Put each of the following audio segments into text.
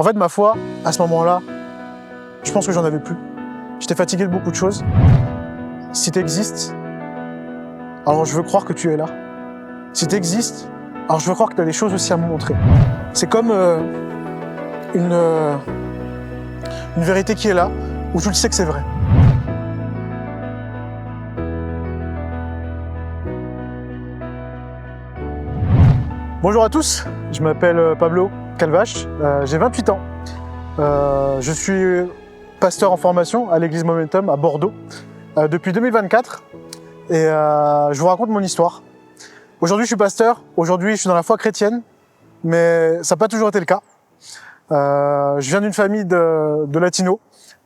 En fait, ma foi, à ce moment-là, je pense que j'en avais plus. J'étais fatigué de beaucoup de choses. Si tu existes, alors je veux croire que tu es là. Si tu existes, alors je veux croire que tu as des choses aussi à me montrer. C'est comme une vérité qui est là, où tu le sais que c'est vrai. Bonjour à tous, je m'appelle Pablo Calvache, j'ai 28 ans. Je suis pasteur en formation à l'église Momentum à Bordeaux depuis 2024 et je vous raconte mon histoire. Aujourd'hui je suis pasteur, aujourd'hui je suis dans la foi chrétienne, mais ça n'a pas toujours été le cas. Je viens d'une famille de latinos,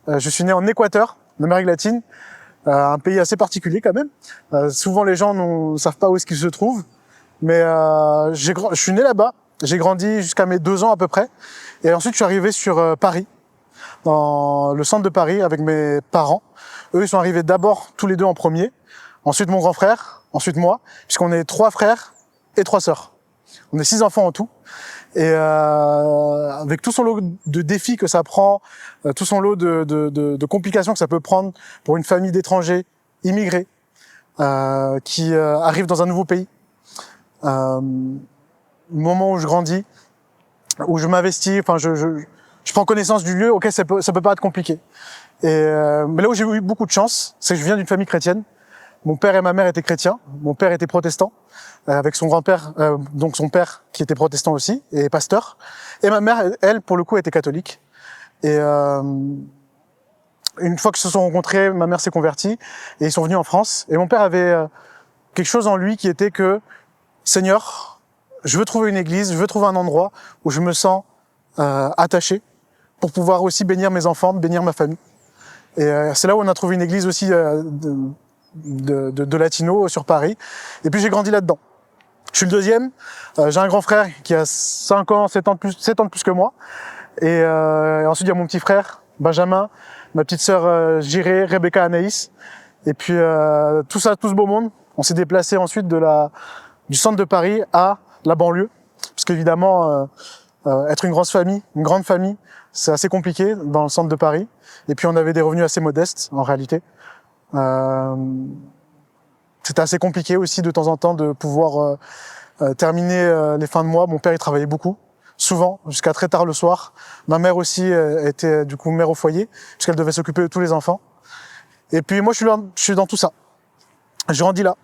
je suis né en Équateur, en Amérique latine, un pays assez particulier quand même. Souvent les gens ne savent pas où est-ce qu'ils se trouvent, mais je suis né là-bas, j'ai grandi jusqu'à mes 2 ans à peu près, et ensuite je suis arrivé sur Paris, dans le centre de Paris avec mes parents. Eux ils sont arrivés d'abord tous les deux en premier, ensuite mon grand frère, ensuite moi, puisqu'on est 3 frères et 3 sœurs. On est 6 enfants en tout, et avec tout son lot de défis que ça prend, tout son lot de complications que ça peut prendre pour une famille d'étrangers immigrés qui arrivent dans un nouveau pays. Le moment où je grandis, où je m'investis, enfin je prends connaissance du lieu, ok, ça peut pas être compliqué. Mais là où j'ai eu beaucoup de chance, c'est que je viens d'une famille chrétienne. Mon père et ma mère étaient chrétiens. Mon père était protestant, avec son grand-père, donc son père qui était protestant aussi et pasteur. Et ma mère, elle, pour le coup, était catholique. Et une fois qu'ils se sont rencontrés, ma mère s'est convertie et ils sont venus en France. Et mon père avait quelque chose en lui qui était que, Seigneur, je veux trouver une église, je veux trouver un endroit où je me sens attaché pour pouvoir aussi bénir mes enfants, bénir ma famille. Et c'est là où on a trouvé une église aussi de latinos sur Paris. Et puis j'ai grandi là-dedans. Je suis le deuxième. J'ai un grand frère qui a 5 ans, 7 ans de plus que moi. Et ensuite il y a mon petit frère, Benjamin, ma petite sœur Jiré, Rebecca, Anaïs. Et puis tout ce beau monde, on s'est déplacé ensuite du centre de Paris à la banlieue. Parce qu'évidemment, être une grande famille, c'est assez compliqué dans le centre de Paris. Et puis on avait des revenus assez modestes en réalité. C'était assez compliqué aussi de temps en temps de pouvoir terminer les fins de mois. Mon père il travaillait beaucoup, souvent jusqu'à très tard le soir. Ma mère aussi était du coup mère au foyer puisqu'elle devait s'occuper de tous les enfants. Et puis moi je suis dans tout ça. Je grandis là.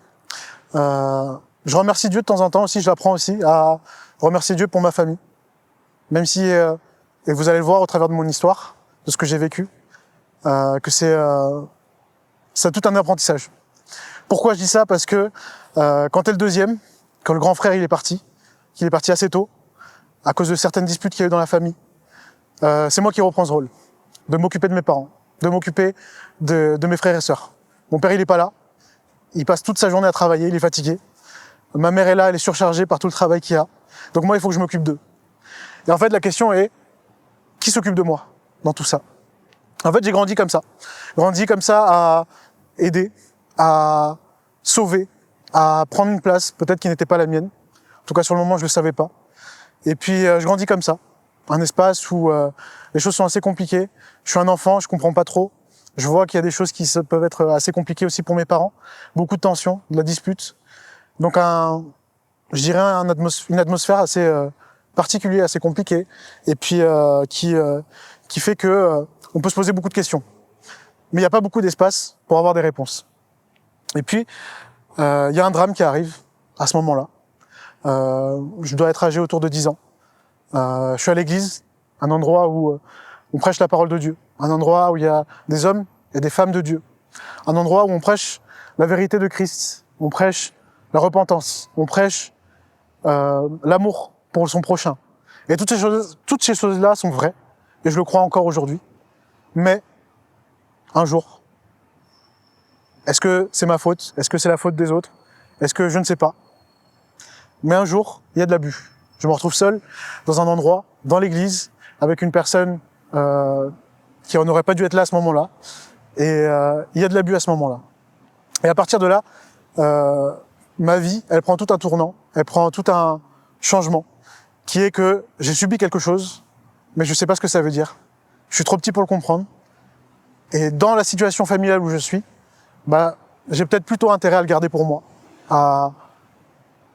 Je remercie Dieu de temps en temps aussi. Je l'apprends aussi à remercier Dieu pour ma famille, même si et vous allez le voir au travers de mon histoire, de ce que j'ai vécu, que c'est tout un apprentissage. Pourquoi je dis ça? Parce que quand t'es le deuxième, quand le grand frère il est parti, qu'il est parti assez tôt, à cause de certaines disputes qu'il y a eu dans la famille, c'est moi qui reprends ce rôle, de m'occuper de mes parents, de m'occuper de mes frères et sœurs. Mon père il est pas là, il passe toute sa journée à travailler, il est fatigué. Ma mère est là, elle est surchargée par tout le travail qu'il y a. Donc moi il faut que je m'occupe d'eux. Et en fait la question est, qui s'occupe de moi dans tout ça? En fait j'ai grandi comme ça à aider, à sauver, à prendre une place peut-être qui n'était pas la mienne. En tout cas sur le moment je le savais pas. Et puis je grandis comme ça, un espace où les choses sont assez compliquées. Je suis un enfant, je comprends pas trop. Je vois qu'il y a des choses qui peuvent être assez compliquées aussi pour mes parents. Beaucoup de tensions, de la dispute. Donc je dirais une atmosphère assez particulière, assez compliquée. Et puis qui fait que on peut se poser beaucoup de questions. Mais il n'y a pas beaucoup d'espace pour avoir des réponses. Et puis, il y a un drame qui arrive à ce moment-là. Je dois être âgé autour de 10 ans. Je suis à l'église, un endroit où on prêche la parole de Dieu. Un endroit où il y a des hommes et des femmes de Dieu. Un endroit où on prêche la vérité de Christ. On prêche la repentance. On prêche l'amour pour son prochain. Et toutes ces choses-là sont vraies. Et je le crois encore aujourd'hui. Mais, un jour, est-ce que c'est ma faute? Est-ce que c'est la faute des autres? Est-ce que je ne sais pas? Mais un jour, il y a de l'abus. Je me retrouve seul dans un endroit, dans l'église, avec une personne qui n'aurait pas dû être là à ce moment-là. Et il y a de l'abus à ce moment-là. Et à partir de là, ma vie, elle prend tout un tournant, elle prend tout un changement, qui est que j'ai subi quelque chose mais je sais pas ce que ça veut dire. Je suis trop petit pour le comprendre. Et dans la situation familiale où je suis, bah, j'ai peut-être plutôt intérêt à le garder pour moi. À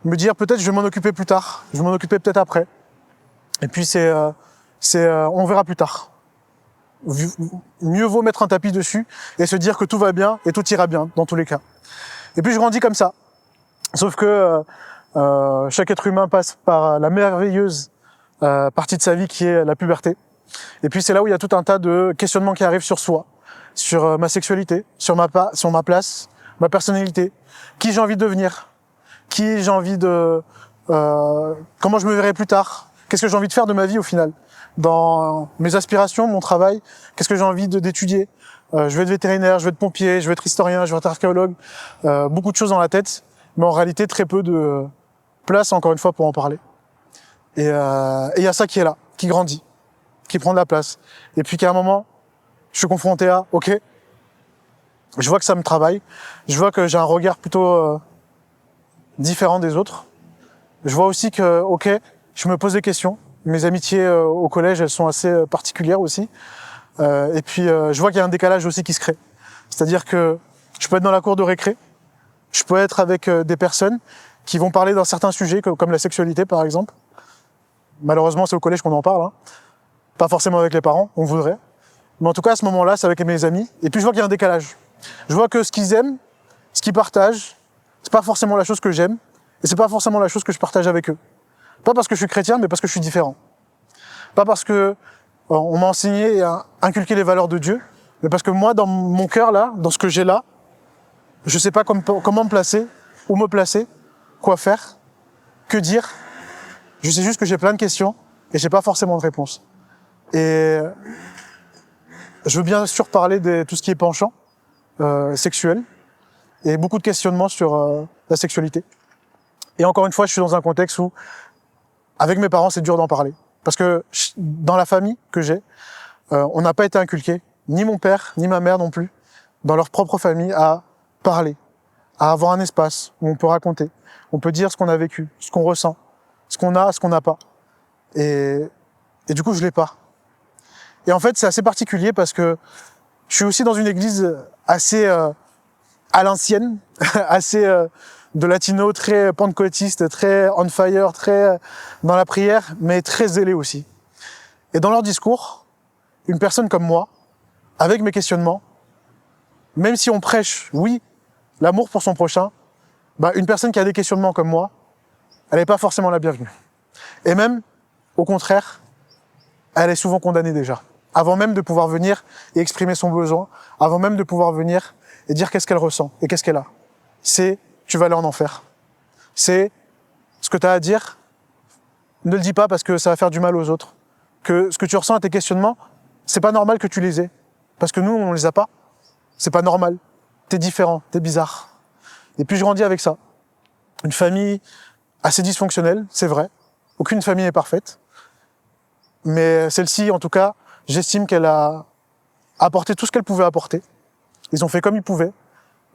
me dire peut-être je vais m'en occuper plus tard, je vais m'en occuper peut-être après. Et puis on verra plus tard. Mieux vaut mettre un tapis dessus et se dire que tout va bien et tout ira bien dans tous les cas. Et puis je grandis comme ça. Sauf que chaque être humain passe par la merveilleuse partie de sa vie qui est la puberté. Et puis c'est là où il y a tout un tas de questionnements qui arrivent sur soi, sur ma sexualité, sur ma place, ma personnalité, qui j'ai envie de devenir, qui j'ai envie de... comment je me verrai plus tard, qu'est-ce que j'ai envie de faire de ma vie au final, dans mes aspirations, mon travail, qu'est-ce que j'ai envie d'étudier. Je vais être vétérinaire, je vais être pompier, je vais être historien, je vais être archéologue, beaucoup de choses dans la tête, mais en réalité très peu de place encore une fois pour en parler. Et il y a ça qui est là, qui grandit, qui prend de la place. Et puis qu'à un moment, je suis confronté à, ok, je vois que ça me travaille, je vois que j'ai un regard plutôt différent des autres. Je vois aussi que, ok, je me pose des questions. Mes amitiés au collège, elles sont assez particulières aussi. Et puis, je vois qu'il y a un décalage aussi qui se crée. C'est-à-dire que je peux être dans la cour de récré, je peux être avec des personnes qui vont parler d'un certain sujet, comme la sexualité par exemple. Malheureusement, c'est au collège qu'on en parle, hein. Pas forcément avec les parents, on voudrait. Mais en tout cas, à ce moment-là, c'est avec mes amis. Et puis, je vois qu'il y a un décalage. Je vois que ce qu'ils aiment, ce qu'ils partagent, c'est pas forcément la chose que j'aime, et c'est pas forcément la chose que je partage avec eux. Pas parce que je suis chrétien, mais parce que je suis différent. Pas parce que on m'a enseigné et inculqué les valeurs de Dieu, mais parce que moi, dans mon cœur là, dans ce que j'ai là, je sais pas comment me placer, où me placer, quoi faire, que dire. Je sais juste que j'ai plein de questions et j'ai pas forcément de réponse. Et je veux bien sûr parler de tout ce qui est penchant sexuel et beaucoup de questionnements sur la sexualité. Et encore une fois, je suis dans un contexte où, avec mes parents, c'est dur d'en parler. Parce que dans la famille que j'ai, on n'a pas été inculqué, ni mon père, ni ma mère non plus, dans leur propre famille, à parler, à avoir un espace où on peut raconter, on peut dire ce qu'on a vécu, ce qu'on ressent, ce qu'on a, ce qu'on n'a pas. Et du coup, je l'ai pas. Et en fait, c'est assez particulier parce que je suis aussi dans une église assez à l'ancienne, assez de latino, très pentecôtiste, très on fire, très dans la prière, mais très zélé aussi. Et dans leur discours, une personne comme moi, avec mes questionnements, même si on prêche, oui, l'amour pour son prochain, bah, une personne qui a des questionnements comme moi, elle n'est pas forcément la bienvenue. Et même, au contraire, elle est souvent condamnée déjà. Avant même de pouvoir venir et exprimer son besoin, avant même de pouvoir venir et dire qu'est-ce qu'elle ressent et qu'est-ce qu'elle a. C'est, tu vas aller en enfer. C'est, ce que tu as à dire, ne le dis pas parce que ça va faire du mal aux autres. Que ce que tu ressens à tes questionnements, c'est pas normal que tu les aies. Parce que nous, on les a pas. C'est pas normal. T'es différent, t'es bizarre. Et puis je grandis avec ça. Une famille assez dysfonctionnelle, c'est vrai. Aucune famille est parfaite. Mais celle-ci, en tout cas, j'estime qu'elle a apporté tout ce qu'elle pouvait apporter. Ils ont fait comme ils pouvaient.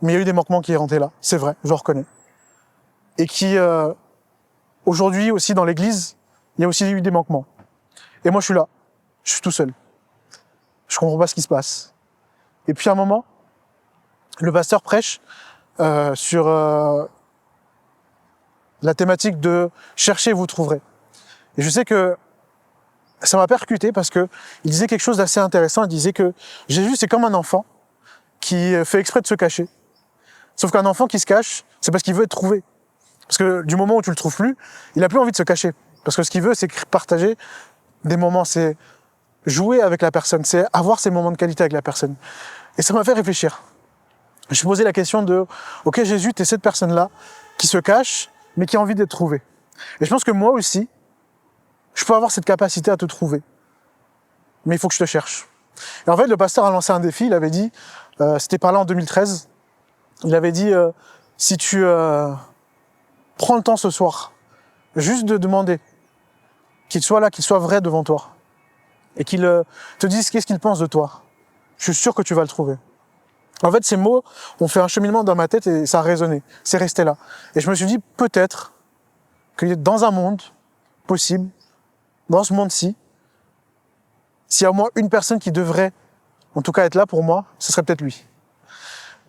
Mais il y a eu des manquements qui rentraient là. C'est vrai, je le reconnais. Et qui, aujourd'hui aussi dans l'église, il y a aussi eu des manquements. Et moi, je suis là. Je suis tout seul. Je comprends pas ce qui se passe. Et puis à un moment, le pasteur prêche sur la thématique de « cherchez, vous trouverez ». Et je sais que ça m'a percuté parce que il disait quelque chose d'assez intéressant. Il disait que Jésus, c'est comme un enfant qui fait exprès de se cacher. Sauf qu'un enfant qui se cache, c'est parce qu'il veut être trouvé. Parce que du moment où tu le trouves plus, il a plus envie de se cacher. Parce que ce qu'il veut, c'est partager des moments, c'est jouer avec la personne, c'est avoir ces moments de qualité avec la personne. Et ça m'a fait réfléchir. Je me suis posé la question de « Ok Jésus, t'es cette personne-là qui se cache, mais qui a envie d'être trouvée. » Et je pense que moi aussi, je peux avoir cette capacité à te trouver. Mais il faut que je te cherche. Et en fait, le pasteur a lancé un défi, il avait dit, c'était par là en 2013, il avait dit, si tu prends le temps ce soir, juste de demander qu'il soit là, qu'il soit vrai devant toi, et qu'il te dise qu'est-ce qu'il pense de toi, je suis sûr que tu vas le trouver. En fait, ces mots ont fait un cheminement dans ma tête et ça a résonné, c'est resté là. Et je me suis dit, peut-être que dans un monde possible, dans ce monde-ci, s'il y a au moins une personne qui devrait, en tout cas, être là pour moi, ce serait peut-être lui.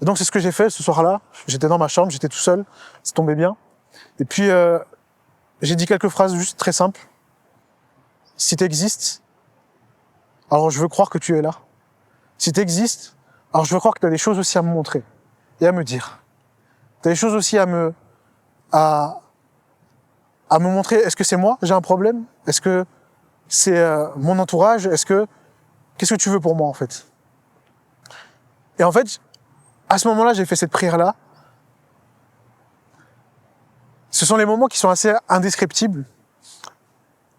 Et donc, c'est ce que j'ai fait ce soir-là. J'étais dans ma chambre, j'étais tout seul, ça tombait bien. Et puis, j'ai dit quelques phrases juste très simples. Si tu existes, alors je veux croire que tu es là. Si tu existes, alors je veux croire que tu as des choses aussi à me montrer et à me dire. Tu as des choses aussi à me montrer. Est-ce que c'est moi, j'ai un problème? Est-ce que c'est mon entourage? Qu'est-ce que tu veux pour moi, en fait? Et en fait, à ce moment-là, j'ai fait cette prière-là. Ce sont les moments qui sont assez indescriptibles,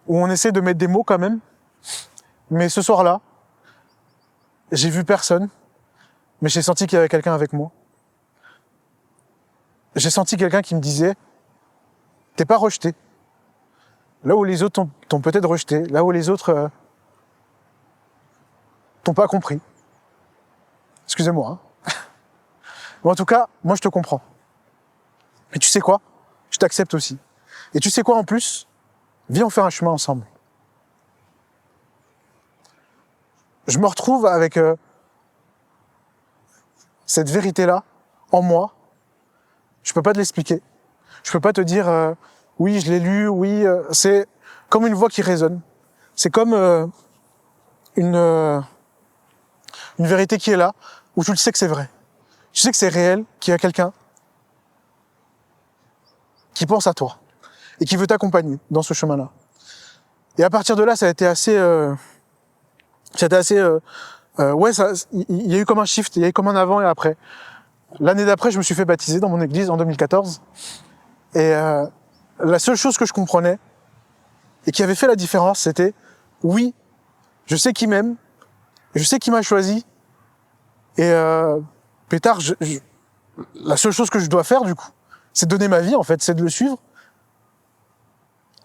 où on essaie de mettre des mots quand même. Mais ce soir-là, j'ai vu personne, mais j'ai senti qu'il y avait quelqu'un avec moi. J'ai senti quelqu'un qui me disait, t'es pas rejeté. Là où les autres t'ont peut-être rejeté, là où les autres t'ont pas compris. Excusez-moi. Hein. Mais en tout cas, moi je te comprends. Et tu sais quoi? Je t'accepte aussi. Et tu sais quoi en plus? Viens on faire un chemin ensemble. Je me retrouve avec cette vérité-là en moi. Je peux pas te l'expliquer. Je peux pas te dire oui, je l'ai lu, oui. C'est comme une voix qui résonne. C'est comme une vérité qui est là, où tu le sais que c'est vrai. Tu sais que c'est réel, qu'il y a quelqu'un qui pense à toi et qui veut t'accompagner dans ce chemin-là. Et à partir de là, ça a été assez... il y a eu comme un shift, il y a eu comme un avant et après. L'année d'après, je me suis fait baptiser dans mon église en 2014. Et la seule chose que je comprenais et qui avait fait la différence, c'était oui, je sais qui m'aime, je sais qui m'a choisi. Et plus tard, la seule chose que je dois faire du coup, c'est donner ma vie en fait, c'est de le suivre.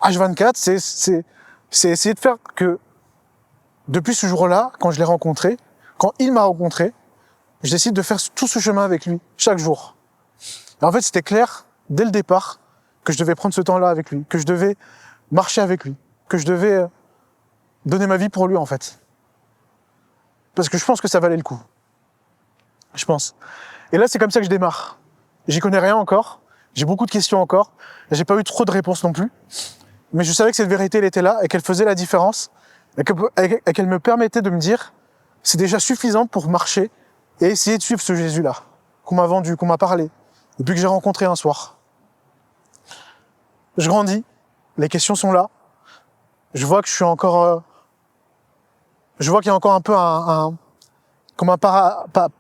H24, c'est essayer de faire que depuis ce jour-là, quand je l'ai rencontré, quand il m'a rencontré, je décide de faire tout ce chemin avec lui, chaque jour. Et en fait, c'était clair, dès le départ, que je devais prendre ce temps-là avec lui, que je devais marcher avec lui, que je devais donner ma vie pour lui, en fait. Parce que je pense que ça valait le coup. Je pense. Et là, c'est comme ça que je démarre. J'y connais rien encore, j'ai beaucoup de questions encore, j'ai pas eu trop de réponses non plus, mais je savais que cette vérité, elle était là, et qu'elle faisait la différence, et qu'elle me permettait de me dire, c'est déjà suffisant pour marcher, et essayer de suivre ce Jésus-là, qu'on m'a vendu, qu'on m'a parlé, depuis que j'ai rencontré un soir. Je grandis, les questions sont là, je vois que je suis encore... je vois qu'il y a encore un peu comme un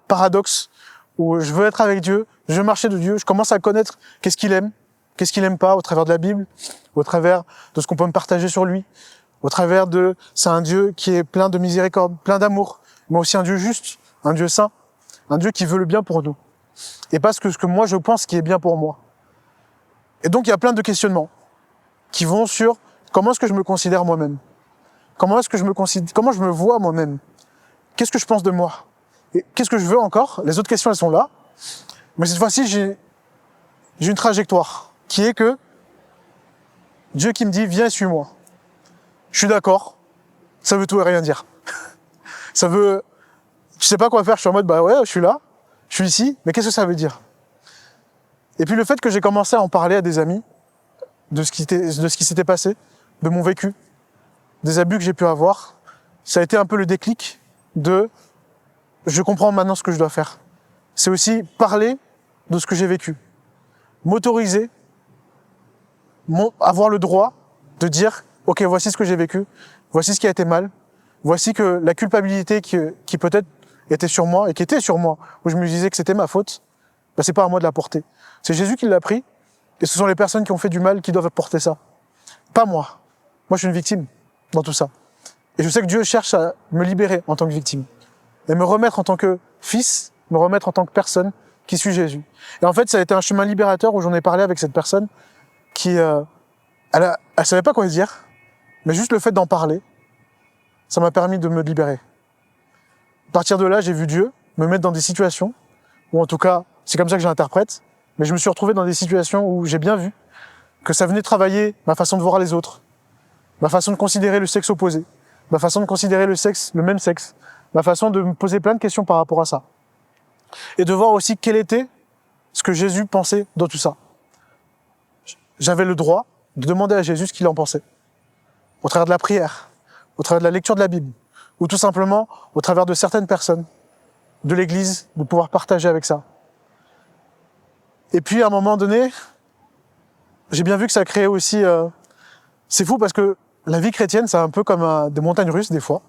paradoxe, où je veux être avec Dieu, je veux marcher de Dieu, je commence à connaître qu'est-ce qu'il aime pas au travers de la Bible, au travers de ce qu'on peut me partager sur lui, au travers de... C'est un Dieu qui est plein de miséricorde, plein d'amour, mais aussi un Dieu juste, un Dieu saint, un Dieu qui veut le bien pour nous. Et pas ce que moi je pense qui est bien pour moi. Et donc il y a plein de questionnements qui vont sur comment est-ce que je me considère moi-même, comment je me vois moi-même, qu'est-ce que je pense de moi, et qu'est-ce que je veux encore. Les autres questions elles sont là, mais cette fois-ci j'ai une trajectoire qui est que Dieu qui me dit viens suis-moi. Je suis d'accord, ça veut tout et rien dire. Ça veut, je sais pas quoi faire, je suis en mode bah ouais, je suis là, je suis ici, mais qu'est-ce que ça veut dire? Et puis le fait que j'ai commencé à en parler à des amis de ce qui s'était passé, de mon vécu, des abus que j'ai pu avoir, ça a été un peu le déclic de je comprends maintenant ce que je dois faire. C'est aussi parler de ce que j'ai vécu, m'autoriser, avoir le droit de dire ok, voici ce que j'ai vécu, voici ce qui a été mal, voici que la culpabilité qui peut-être était sur moi et qui était sur moi, où je me disais que c'était ma faute, ben c'est pas à moi de la porter. C'est Jésus qui l'a pris, et ce sont les personnes qui ont fait du mal qui doivent porter ça. Pas moi. Moi, je suis une victime dans tout ça. Et je sais que Dieu cherche à me libérer en tant que victime. Et me remettre en tant que fils, me remettre en tant que personne qui suit Jésus. Et en fait, ça a été un chemin libérateur où j'en ai parlé avec cette personne qui, elle savait pas quoi dire, mais juste le fait d'en parler, ça m'a permis de me libérer. À partir de là, j'ai vu Dieu me mettre dans des situations, ou en tout cas, c'est comme ça que j'interprète, mais je me suis retrouvé dans des situations où j'ai bien vu que ça venait travailler ma façon de voir les autres, ma façon de considérer le sexe opposé, ma façon de considérer le sexe, le même sexe, ma façon de me poser plein de questions par rapport à ça. Et de voir aussi quel était ce que Jésus pensait dans tout ça. J'avais le droit de demander à Jésus ce qu'il en pensait. Au travers de la prière, au travers de la lecture de la Bible, ou tout simplement au travers de certaines personnes de l'Église, de pouvoir partager avec ça. Et puis à un moment donné, j'ai bien vu que ça créait aussi... c'est fou parce que la vie chrétienne, c'est un peu comme des montagnes russes des fois,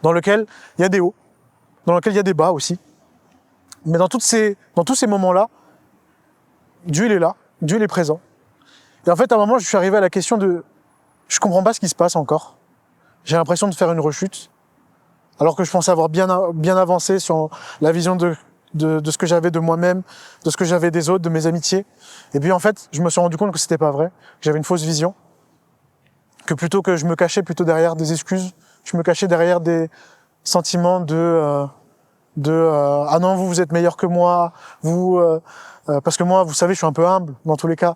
dans lesquelles il y a des hauts, dans lesquelles il y a des bas aussi. Mais dans tous ces moments-là, Dieu il est là, Dieu il est présent. Et en fait, à un moment, je suis arrivé à la question de... Je comprends pas ce qui se passe encore. J'ai l'impression de faire une rechute, alors que je pensais avoir bien avancé sur la vision de ce que j'avais de moi-même, de ce que j'avais des autres, de mes amitiés. Et puis en fait, je me suis rendu compte que c'était pas vrai, que j'avais une fausse vision, que plutôt que je me cachais plutôt derrière des excuses, je me cachais derrière des sentiments de ah non, vous êtes meilleur que moi, parce que moi, vous savez, je suis un peu humble dans tous les cas.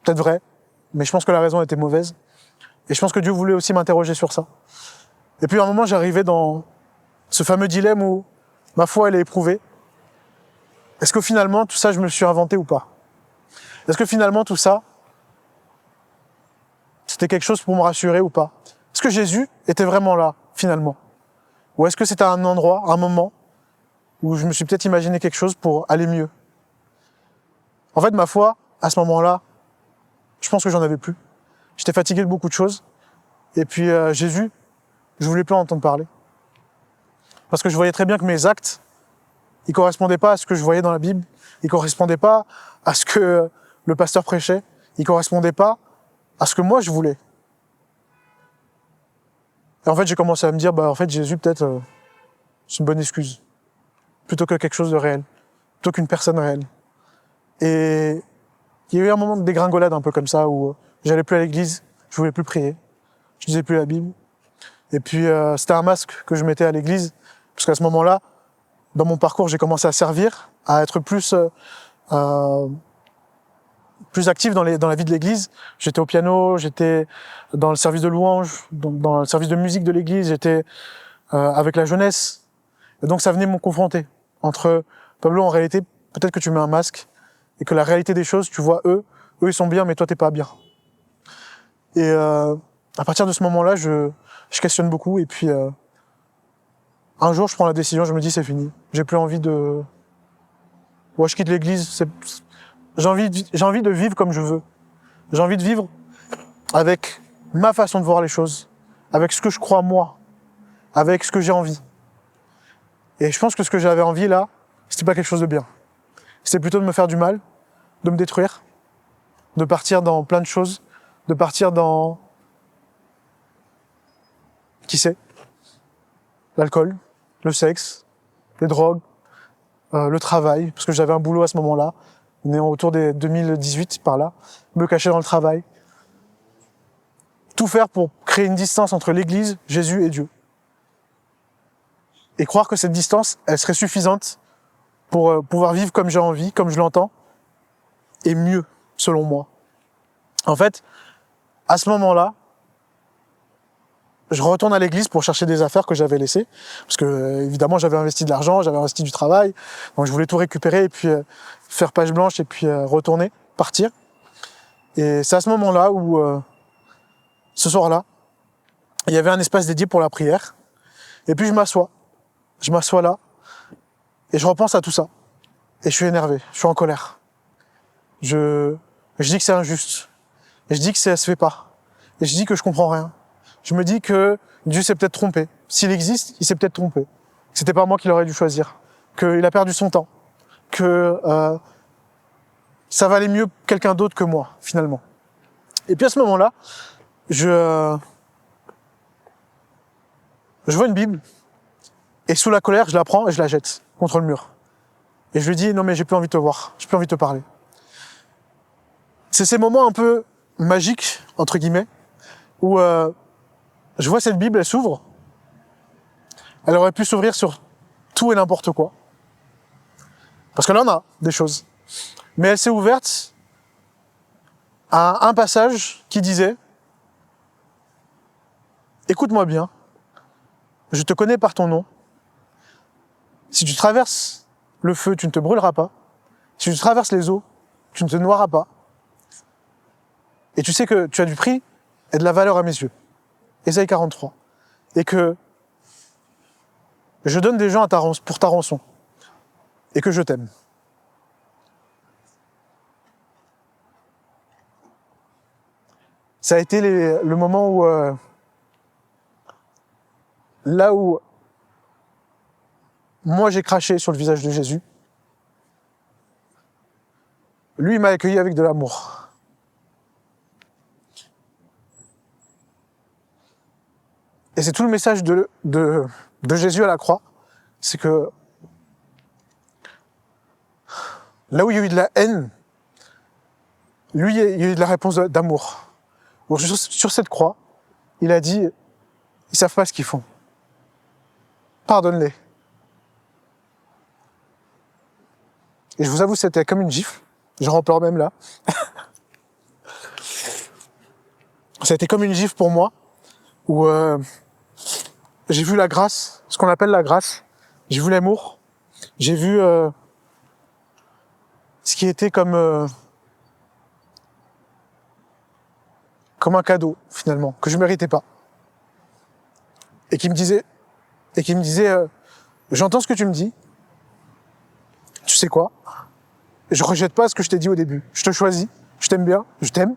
Peut-être vrai, mais je pense que la raison était mauvaise. Et je pense que Dieu voulait aussi m'interroger sur ça. Et puis à un moment, j'arrivais dans ce fameux dilemme où ma foi, elle est éprouvée. Est-ce que finalement, tout ça, je me le suis inventé ou pas? Est-ce que finalement, tout ça, c'était quelque chose pour me rassurer ou pas? Est-ce que Jésus était vraiment là, finalement? Ou est-ce que c'était un endroit, un moment, où je me suis peut-être imaginé quelque chose pour aller mieux? En fait, ma foi, à ce moment-là, je pense que j'en avais plus. J'étais fatigué de beaucoup de choses. Et puis Jésus, je voulais plus en entendre parler. Parce que je voyais très bien que mes actes, ils correspondaient pas à ce que je voyais dans la Bible. Ils correspondaient pas à ce que le pasteur prêchait. Ils correspondaient pas à ce que moi je voulais. Et en fait, j'ai commencé à me dire, en fait, Jésus, peut-être, c'est une bonne excuse. Plutôt que quelque chose de réel. Plutôt qu'une personne réelle. Et il y a eu un moment de dégringolade un peu comme ça, où j'allais plus à l'église, je voulais plus prier, je lisais plus la Bible. Et puis, c'était un masque que je mettais à l'église, parce qu'à ce moment-là, dans mon parcours, j'ai commencé à servir, à être plus actif dans la vie de l'église. J'étais au piano, j'étais dans le service de louange, dans le service de musique de l'église, j'étais avec la jeunesse. Et donc ça venait me confronter entre Pablo, en réalité, peut-être que tu mets un masque et que la réalité des choses, tu vois eux ils sont bien, mais toi t'es pas bien. Et à partir de ce moment-là, je questionne beaucoup et puis un jour je prends la décision, je me dis c'est fini, j'ai plus envie de... Ouais, je quitte l'église, j'ai envie de vivre comme je veux. J'ai envie de vivre avec ma façon de voir les choses, avec ce que je crois moi, avec ce que j'ai envie. Et je pense que ce que j'avais envie là, c'était pas quelque chose de bien. C'était plutôt de me faire du mal, de me détruire, de partir dans plein de choses, de partir dans... Qui sait? L'alcool, le sexe, les drogues, le travail, parce que j'avais un boulot à ce moment-là, on est autour des 2018 par là, me cacher dans le travail. Tout faire pour créer une distance entre l'Église, Jésus et Dieu. Et croire que cette distance, elle serait suffisante pour pouvoir vivre comme j'ai envie, comme je l'entends, et mieux, selon moi. En fait, à ce moment-là, je retourne à l'église pour chercher des affaires que j'avais laissées, parce que évidemment j'avais investi de l'argent, j'avais investi du travail, donc je voulais tout récupérer et puis faire page blanche et puis retourner, partir. Et c'est à ce moment-là où, ce soir-là, il y avait un espace dédié pour la prière, et puis je m'assois là, et je repense à tout ça, et je suis énervé, je suis en colère. Je dis que c'est injuste, et je dis que ça se fait pas, et je dis que je comprends rien. Je me dis que Dieu s'est peut-être trompé. S'il existe, il s'est peut-être trompé. C'était pas moi qui l'aurais dû choisir. Qu'il a perdu son temps. Que ça valait mieux quelqu'un d'autre que moi, finalement. Et puis à ce moment-là, je vois une Bible. Et sous la colère, je la prends et je la jette contre le mur. Et je lui dis, non mais j'ai plus envie de te voir. J'ai plus envie de te parler. C'est ces moments un peu magiques, entre guillemets, où je vois cette Bible, elle s'ouvre. Elle aurait pu s'ouvrir sur tout et n'importe quoi. Parce que là, on a des choses. Mais elle s'est ouverte à un passage qui disait « écoute-moi bien, je te connais par ton nom. Si tu traverses le feu, tu ne te brûleras pas. Si tu traverses les eaux, tu ne te noieras pas. Et tu sais que tu as du prix et de la valeur à mes yeux. Ésaïe 43. Et que je donne des gens pour ta rançon. Et que je t'aime. Ça a été le moment où, là où moi j'ai craché sur le visage de Jésus, lui il m'a accueilli avec de l'amour. Et c'est tout le message de Jésus à la croix, c'est que là où il y a eu de la haine, lui il y a eu de la réponse d'amour. Donc, sur cette croix, il a dit, ils savent pas ce qu'ils font. Pardonne-les. Et je vous avoue, c'était comme une gifle. J'en pleure même là. Ça a été comme une gifle pour moi, où j'ai vu la grâce, ce qu'on appelle la grâce. J'ai vu l'amour. J'ai vu ce qui était comme un cadeau, finalement, que je ne méritais pas. Et qui me disait, j'entends ce que tu me dis, tu sais quoi, je rejette pas ce que je t'ai dit au début, je te choisis, je t'aime bien, je t'aime,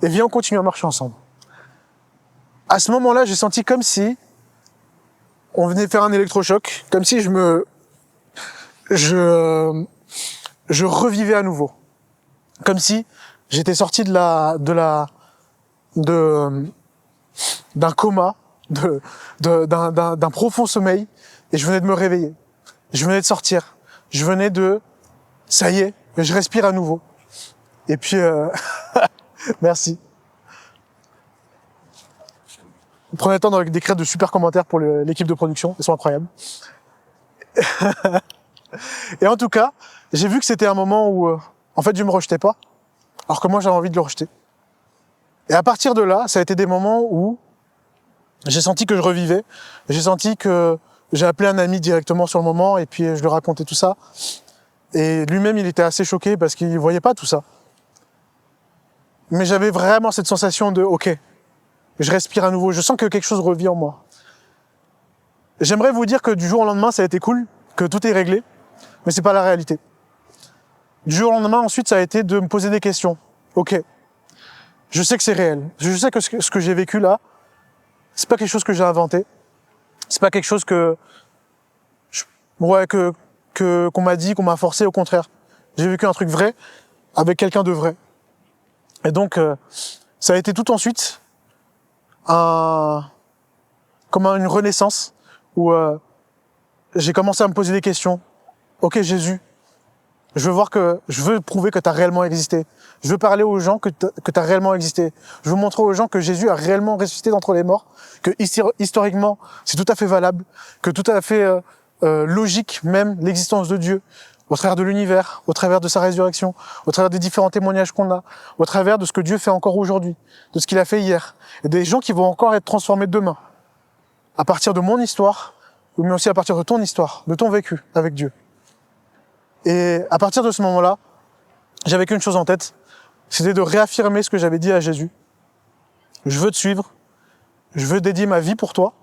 et viens, on continue à marcher ensemble. À ce moment-là, j'ai senti comme si on venait faire un électrochoc, comme si je revivais à nouveau. Comme si j'étais sorti d'un coma, d'un profond sommeil, et je venais de me réveiller. Je venais de sortir. Je venais ça y est, je respire à nouveau. Et puis, merci. Prenez le temps d'écrire de super commentaires pour l'équipe de production, ils sont incroyables. Et en tout cas, j'ai vu que c'était un moment où, en fait, je me rejetais pas, alors que moi j'avais envie de le rejeter. Et à partir de là, ça a été des moments où j'ai senti que je revivais, j'ai senti que j'ai appelé un ami directement sur le moment, et puis je lui racontais tout ça. Et lui-même, il était assez choqué parce qu'il voyait pas tout ça. Mais j'avais vraiment cette sensation de, ok, je respire à nouveau, je sens que quelque chose revient en moi. J'aimerais vous dire que du jour au lendemain, ça a été cool, que tout est réglé, mais c'est pas la réalité. Du jour au lendemain, ensuite, ça a été de me poser des questions. Ok, je sais que c'est réel, je sais que ce que j'ai vécu là, c'est pas quelque chose que j'ai inventé, c'est pas quelque chose qu'on m'a dit, qu'on m'a forcé, au contraire. J'ai vécu un truc vrai avec quelqu'un de vrai. Et donc, ça a été tout ensuite comme une renaissance où j'ai commencé à me poser des questions. Ok, Jésus, je veux prouver que tu as réellement existé. Je veux parler aux gens que tu as réellement existé. Je veux montrer aux gens que Jésus a réellement ressuscité d'entre les morts, que historiquement, c'est tout à fait valable, que tout à fait logique même l'existence de Dieu, au travers de l'univers, au travers de sa résurrection, au travers des différents témoignages qu'on a, au travers de ce que Dieu fait encore aujourd'hui, de ce qu'il a fait hier, et des gens qui vont encore être transformés demain, à partir de mon histoire, mais aussi à partir de ton histoire, de ton vécu avec Dieu. Et à partir de ce moment-là, j'avais qu'une chose en tête, c'était de réaffirmer ce que j'avais dit à Jésus. Je veux te suivre, je veux dédier ma vie pour toi,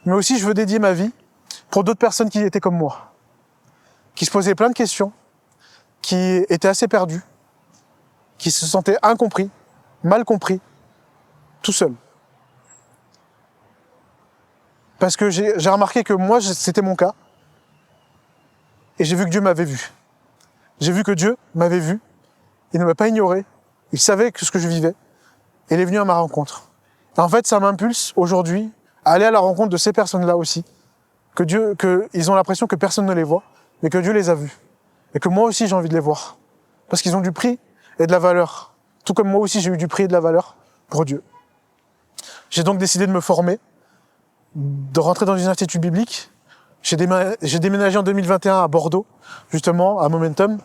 mais aussi je veux dédier ma vie pour d'autres personnes qui étaient comme moi, qui se posaient plein de questions, qui étaient assez perdus, qui se sentaient incompris, mal compris, tout seul. Parce que j'ai remarqué que moi, c'était mon cas, et j'ai vu que Dieu m'avait vu. J'ai vu que Dieu m'avait vu, il ne m'a pas ignoré, il savait ce que je vivais, et il est venu à ma rencontre. Et en fait, ça m'impulse aujourd'hui à aller à la rencontre de ces personnes-là aussi, qu'ils ont l'impression que personne ne les voit, mais que Dieu les a vus. Et que moi aussi j'ai envie de les voir. Parce qu'ils ont du prix et de la valeur. Tout comme moi aussi j'ai eu du prix et de la valeur pour Dieu. J'ai donc décidé de me former, de rentrer dans une institut biblique. J'ai déménagé en 2021 à Bordeaux, justement, à Momentum.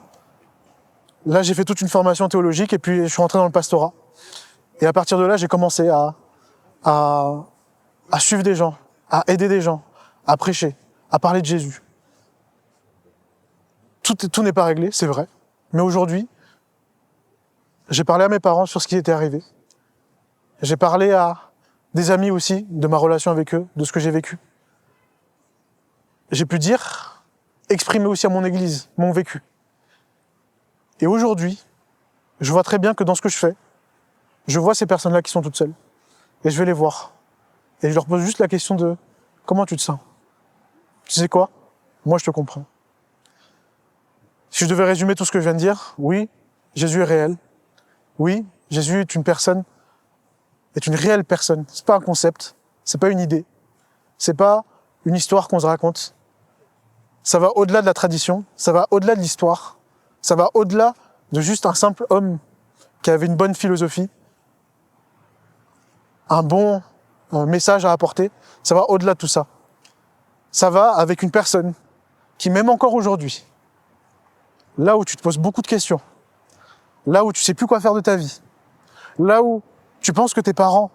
Là, j'ai fait toute une formation théologique et puis je suis rentré dans le pastorat. Et à partir de là, j'ai commencé à à suivre des gens, à aider des gens, à prêcher, à parler de Jésus. Tout n'est pas réglé, c'est vrai. Mais aujourd'hui, j'ai parlé à mes parents sur ce qui était arrivé. J'ai parlé à des amis aussi, de ma relation avec eux, de ce que j'ai vécu. J'ai pu dire, exprimer aussi à mon église, mon vécu. Et aujourd'hui, je vois très bien que dans ce que je fais, je vois ces personnes-là qui sont toutes seules. Et je vais les voir. Et je leur pose juste la question de « Comment tu te sens ?» Tu sais quoi? Moi, je te comprends. Si je devais résumer tout ce que je viens de dire, oui, Jésus est réel. Oui, Jésus est une personne, est une réelle personne. C'est pas un concept, c'est pas une idée, c'est pas une histoire qu'on se raconte. Ça va au-delà de la tradition, ça va au-delà de l'histoire, ça va au-delà de juste un simple homme qui avait une bonne philosophie, un bon message à apporter. Ça va au-delà de tout ça. Ça va avec une personne qui, même encore aujourd'hui, là où tu te poses beaucoup de questions, là où tu sais plus quoi faire de ta vie, là où tu penses que tes parents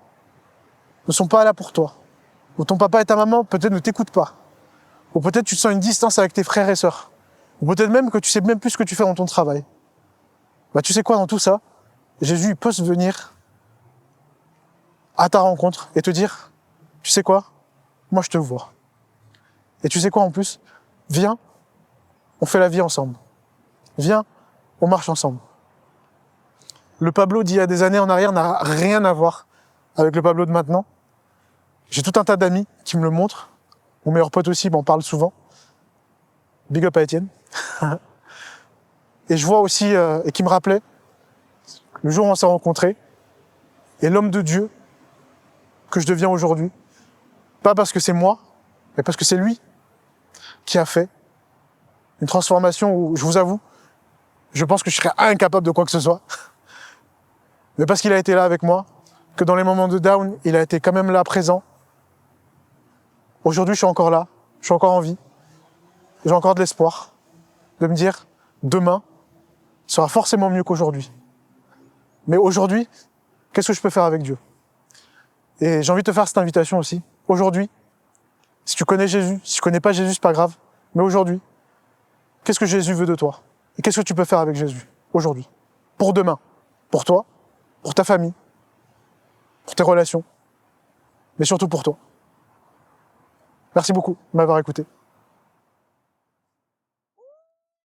ne sont pas là pour toi, ou ton papa et ta maman peut-être ne t'écoutent pas, ou peut-être tu te sens une distance avec tes frères et sœurs, ou peut-être même que tu sais même plus ce que tu fais dans ton travail. Bah tu sais quoi, dans tout ça, Jésus il peut se venir à ta rencontre et te dire, tu sais quoi, moi je te vois. Et tu sais quoi en plus, viens, on fait la vie ensemble. Viens, on marche ensemble. Le Pablo d'il y a des années en arrière n'a rien à voir avec le Pablo de maintenant. J'ai tout un tas d'amis qui me le montrent. Mon meilleur pote aussi m'en parle souvent. Big up à Étienne. Et je vois aussi, et qui me rappelait, le jour où on s'est rencontrés, et l'homme de Dieu que je deviens aujourd'hui. Pas parce que c'est moi, mais parce que c'est lui qui a fait une transformation où, je vous avoue, je pense que je serais incapable de quoi que ce soit. Mais parce qu'il a été là avec moi, que dans les moments de down, il a été quand même là, présent. Aujourd'hui, je suis encore là, je suis encore en vie. J'ai encore de l'espoir de me dire, demain sera forcément mieux qu'aujourd'hui. Mais aujourd'hui, qu'est-ce que je peux faire avec Dieu? Et j'ai envie de te faire cette invitation aussi. Aujourd'hui, si tu connais Jésus, si tu connais pas Jésus, c'est pas grave. Mais aujourd'hui, qu'est-ce que Jésus veut de toi? Et qu'est-ce que tu peux faire avec Jésus aujourd'hui? Pour demain, pour toi, pour ta famille, pour tes relations, mais surtout pour toi. Merci beaucoup de m'avoir écouté.